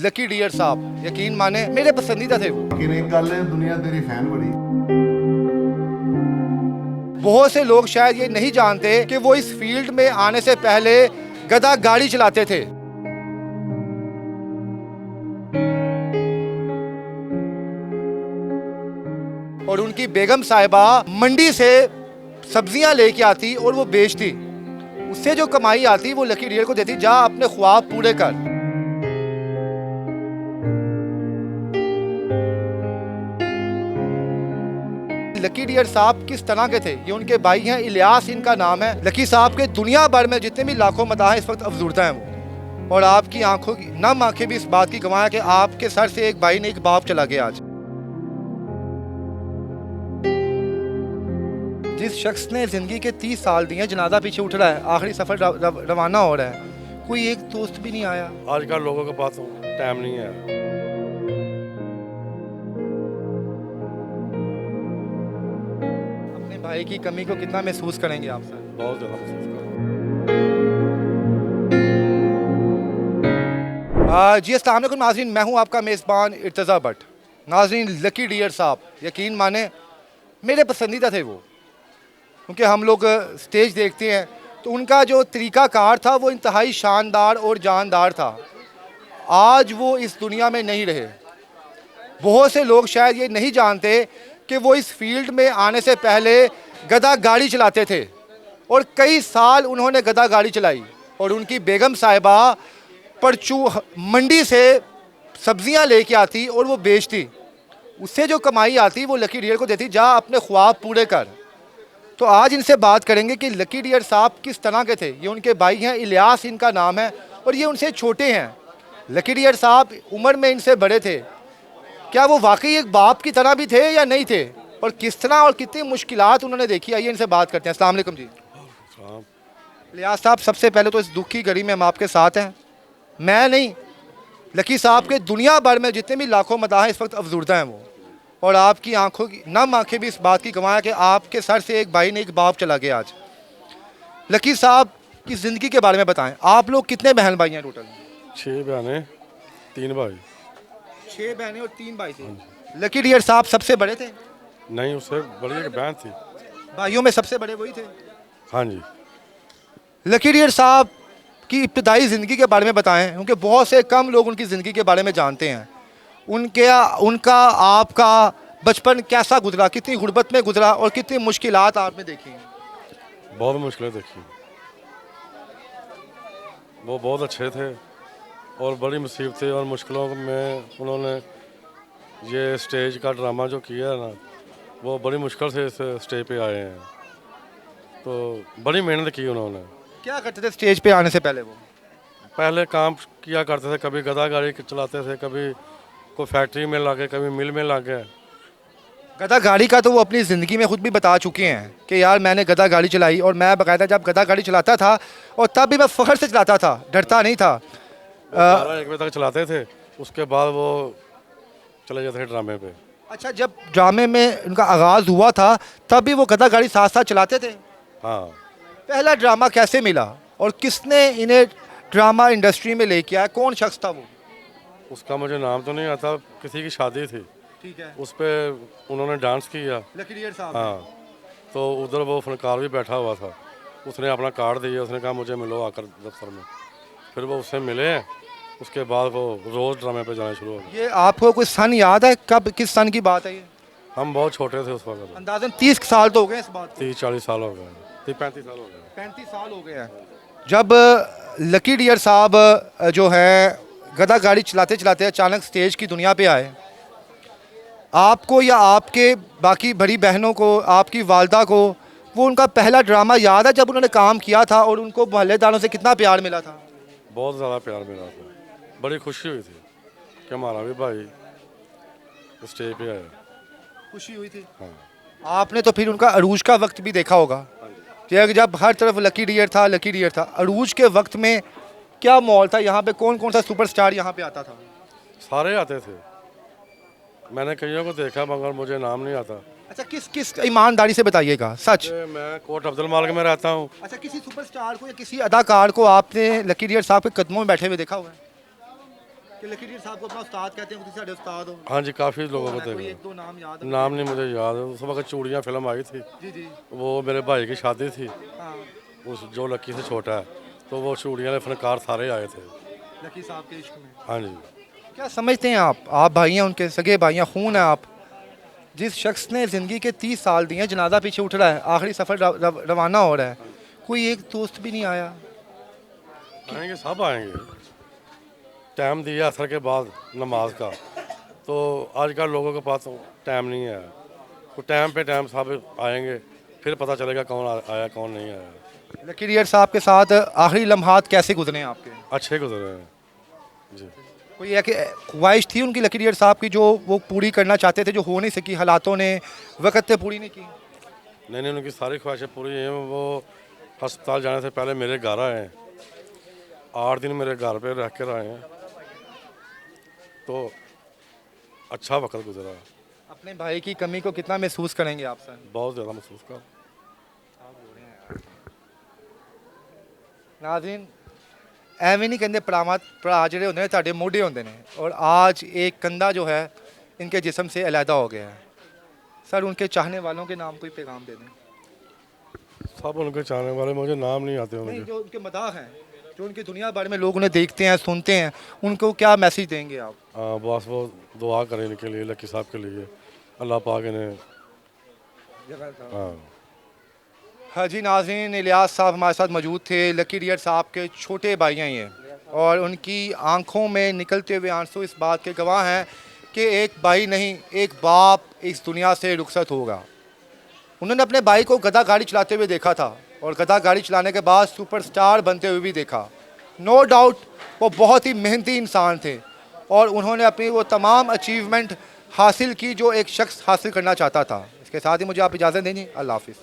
Lucky dear साहब, यकीन माने मेरे पसंदीदा थे वो। लेकिन एक गल है, दुनिया तेरी फैन बड़ी। बहुत से लोग शायद ये नहीं जानते कि वो इस फील्ड में आने से पहले गधा गाड़ी चलाते थे। और उनकी बेगम साहिबा मंडी से सब्जियां लेके आती और वो बेचती, उससे जो कमाई आती वो लकी डियर को देती, जा अपने ख्वाब पूरे कर। लकी डियर साहब किस तरह के थे, ये उनके भाई हैं, इलियास इनका नाम है। लकी साहब के दुनिया भर में जितने भी लाखों मदाह हैं इस वक्त अफजूरदा हैं वो, और आपकी आंखों की नम आंखें भी इस बात की गवाह है कि आपके सर से एक भाई ने एक बाप चला गया। आज जिस शख्स ने जिंदगी के 30 साल दिए, जनाजा पीछे उठ रहा है, आखिरी सफर रवाना हो रहा है, कोई एक दोस्त भी नहीं आया। आजकल लोगों के पास टाइम नहीं है। अपने भाई की कमी को कितना महसूस करेंगे आप सर? बहुत ज़्यादा महसूस कर। जी अस्सलाम वालेकुम नाज़रीन, मैं हूं आपका मेज़बान इर्तज़ा भट्ट। नाज़रीन, लकी डियर साहब, यकीन माने मेरे पसंदीदा थे वो, क्योंकि हम लोग स्टेज देखते हैं तो उनका जो तरीक़ाकार था वो इंतहाई शानदार और जानदार था। आज वो इस दुनिया में नहीं रहे। बहुत से लोग शायद ये नहीं जानते कि वो इस फील्ड में आने से पहले गधा गाड़ी चलाते थे और कई साल उन्होंने गधा गाड़ी चलाई। और उनकी बेगम साहिबा मंडी से सब्जियां लेके आती और वो बेचती, उससे जो कमाई आती वो लकी डियर को देती, जा अपने ख्वाब पूरे कर। तो आज इनसे बात करेंगे कि लकी डियर साहब किस तरह के थे। ये उनके भाई हैं, इलियास इनका नाम है, और ये उनसे छोटे हैं। लकी डियर साहब उम्र में इनसे बड़े थे। क्या वो वाकई एक बाप की तरह भी थे या नहीं थे, और किस तरह और कितनी मुश्किलात उन्होंने देखी, आइए इनसे बात करते हैं। अस्सलाम वालेकुम जी। इलियास साहब, सबसे पहले तो इस दुख की घड़ी में हम आपके साथ हैं। मैं नहीं, लकी साहब के दुनिया भर में जितने भी लाखों मदाह हैं इस वक्त अफजूरदा हैं वो, और आपकी आंखों की नम आंखें भी इस बात की गवाह है कि आपके सर से एक भाई ने एक बाप चला गया। आज लकी साहब की ज़िंदगी के बारे में बताएं। आप लोग कितने बहन भाई हैं टोटल? 6 बहनें 3 भाई। 6 बहनें और 3 भाई थे। लकी डियर साहब सबसे बड़े थे? नहीं, उससे बड़ी एक बहन थी। भाइयों में सबसे बड़े वही थे? हाँ जी। लकी डियर साहब की इब्तदाई ज़िंदगी के बारे में बताएं, क्योंकि बहुत से कम लोग उनकी ज़िंदगी के बारे में जानते हैं। उनका आपका बचपन कैसा गुजरा, कितनी गुर्बत में गुजरा और कितनी मुश्किलात आपने देखी हैं? बहुत मुश्किलें देखी। वो बहुत अच्छे थे और बड़ी मुसीबतें और मुश्किलों में उन्होंने ये स्टेज का ड्रामा जो किया है ना, वो बड़ी मुश्किल से इस स्टेज पे आए हैं। तो बड़ी मेहनत की उन्होंने। क्या करते थे स्टेज पे आने से पहले? वो पहले काम किया करते थे, कभी गधा गाड़ी चलाते थे, कभी कोई फैक्ट्री में लगे, कभी मिल में लगे। गधा गाड़ी का तो वो अपनी ज़िंदगी में खुद भी बता चुके हैं कि यार मैंने गधा गाड़ी चलाई, और मैं बाकायदा जब गधा गाड़ी चलाता था और तब भी मैं फ़ख्र से चलाता था, डरता नहीं था। 1 बजे तक चलाते थे, उसके बाद वो चले जाते थे ड्रामे पे। अच्छा, जब ड्रामे में उनका आगाज़ हुआ था तब भी वो गधा गाड़ी साथ साथ चलाते थे? हाँ। पहला ड्रामा कैसे मिला और किसने इन्हें ड्रामा इंडस्ट्री में लेके आया? कौन शख्स था वो? उसका मुझे नाम तो नहीं आता। किसी की शादी थी, ठीक है, उस पर उन्होंने डांस किया। लकी डियर साहब। हाँ, तो उधर वो फनकार भी बैठा हुआ था। उसने अपना कार्ड दिया, उसने कहा मुझे मिलो आकर दफ्तर में। फिर वो उससे मिले, उसके बाद वो रोज़ ड्रामे पे जाना शुरू हो गए। ये आपको कोई सन याद है, कब किस सन की बात है ये? हम बहुत छोटे थे उस वक्त। अंदाज़न 30 साल तो हो गए इस बात को। 30-40 साल हो गए, 35 साल हो गए। 35 साल हो गए हैं जब लकी डियर साहब जो है गधा गाड़ी चलाते चलाते अचानक स्टेज की दुनिया पे आए। आपको या आपके बाकी बड़ी बहनों को, आपकी वालदा को, वो उनका पहला ड्रामा याद है जब उन्होंने काम किया था और उनको मोहल्लेदारों से कितना प्यार मिला था? बहुत ज़्यादा प्यार मिला था, बड़ी खुशी हुई थी कि हमारा भी भाई स्टेज पे आया। खुशी हुई थी। हाँ। आपने तो फिर उनका अरूज का वक्त भी देखा होगा कि जब हर तरफ लकी डियर था, लकी डियर था। अरूज के वक्त में क्या माहौल था यहाँ पे? कौन कौन सा सुपरस्टार यहाँ पे आता था? सारे आते थे, मैंने कईयों को देखा मगर मुझे नाम नहीं आता। अच्छा, किस किस ईमानदारी से बताइएगा, सच। मैं कोट अब्दुल मालिक में रहता हूँ। अच्छा, किसी सुपरस्टार को या किसी अदाकार को आपने लकी डियर साहब के कदमों में बैठे हुए देखा हुआ है कि लकी डीयर साहब को अपना उस्ताद कहते हैं, साढ़े उस्ताद हो? हाँ जी, काफ़ी लोगों को कोई देखा। एक दो नाम याद हो? नाम नहीं मुझे याद है। उस वक्त चूड़ियाँ फिल्म आई थी, जी जी। वो मेरे भाई की शादी थी, हाँ, उस जो लक्की से छोटा है, तो वो चूड़ियाँ वाले फनकार सारे आए थे। लकी साहब के इश्क में। हाँ जी। क्या समझते हैं आप भाई हैं उनके, सगे भाई हैं, खून है आप। जिस शख्स ने ज़िंदगी के 30 साल दिए हैं, जनाजा पीछे उठ रहा है, आखिरी सफ़र रवाना हो रहा है, कोई एक दोस्त भी नहीं आया? आएंगे, सब आएंगे। टाइम दिया असर के बाद नमाज का, तो आजकल लोगों के पास टाइम नहीं है। तो टाइम पे टाइम सब आएंगे, फिर पता चलेगा कौन आया कौन नहीं आया। लकी डीयर साहब के साथ आखिरी लम्हात कैसे गुजरे हैं आपके? अच्छे गुजरे हैं जी। कोई एक ख्वाहिश थी उनकी लकी डीयर साहब की जो वो पूरी करना चाहते थे, जो हो नहीं सकी, हालातों ने वक्त पे पूरी नहीं की? नहीं नहीं, उनकी सारी ख्वाहिशें पूरी हैं। वो अस्पताल जाने से पहले मेरे घर आए हैं, 8 दिन मेरे घर पे रह कर आए हैं, तो अच्छा वक्त गुजरा। अपने भाई की कमी को कितना महसूस करेंगे आप सर? बहुत ज़्यादा महसूस कर। नाज़रीन, ਐਵੇਂ नहीं कहते भरा ਜਿਹੜੇ ਹੁੰਦੇ ਨੇ ਤੁਹਾਡੇ ਮੋਢੇ ਹੁੰਦੇ ਨੇ, और आज एक कंधा जो है इनके जिस्म से अलहदा हो गया है। सर उनके चाहने वालों के नाम कोई पैगाम दे दें। सब उनके चाहने वाले, मुझे नाम नहीं आते नहीं, उनके। जो उनके मदाह हैं, जो उनकी दुनिया भर में लोग उन्हें देखते हैं, सुनते हैं, उनको क्या मैसेज देंगे आप? हाँ, बस वो दुआ करें इनके लिए, लकी साहब के लिए, अल्लाह पाक इन्हें। हाँ हाँ जी नाज़रीन, इलियास साहब हमारे साथ मौजूद थे, लकी डियर साहब के छोटे भाई हैं ये, और उनकी आंखों में निकलते हुए आंसू इस बात के गवाह हैं कि एक भाई नहीं, एक बाप इस दुनिया से रुखसत होगा। उन्होंने अपने भाई को गधा गाड़ी चलाते हुए देखा था, और गधा गाड़ी चलाने के बाद सुपरस्टार बनते हुए भी देखा। नो डाउट वो बहुत ही मेहनती इंसान थे, और उन्होंने अपनी वो तमाम अचीवमेंट हासिल की जो एक शख्स हासिल करना चाहता था। इसके साथ ही मुझे आप इजाज़त देंगे। अल्लाह हाफिज़।